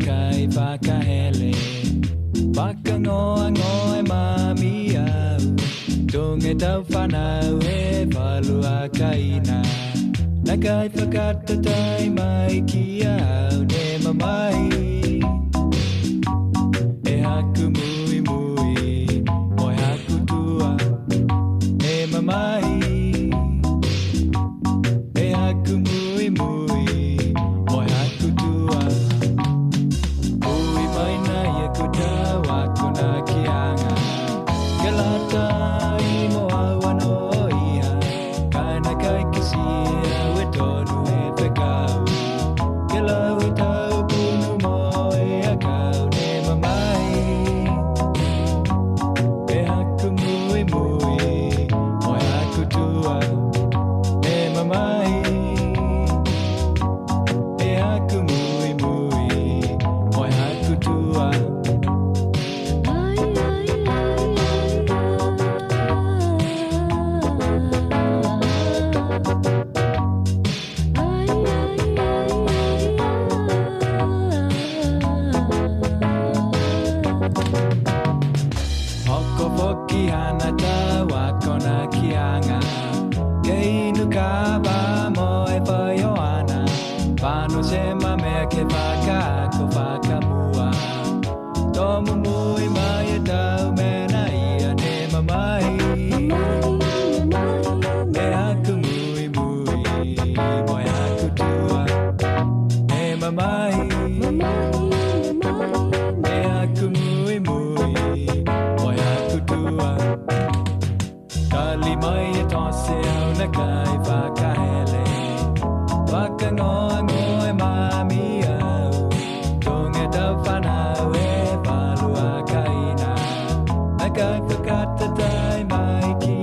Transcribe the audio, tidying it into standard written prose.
kai whakahele Whakangoa ngoe mami au Tunge tau whanau e whalua kaina Na kai whakatatai mai ki au ne mamahi E haku mui mui Moi haku tua Ne mamahi E haku mui mui Moi haku tua Ui mai na ia kuta wako na kianga Galata i moa wano iha Kana kai kisia we tonu e pekau Kela we tau punu mo e akau ne mamahi E haku mui mui Moi haku tua Ne mamahi E haku mui mui Moi haku tua Hoko poki hana ta wako na kianga Keinu ka ba mo e whaioana Whanu se mame ke whaka ko whakamua Tomu mui mai e tau mena ia ne mamahi E haku mui mui Moi haku tua Ne mamahi E haku mui mui Moi haku tua Kali mai e tose au na kai whakahele Whakangoa ngoe mami au Tunge tau whanau e whalua kaina Na kai whakatatai mai ki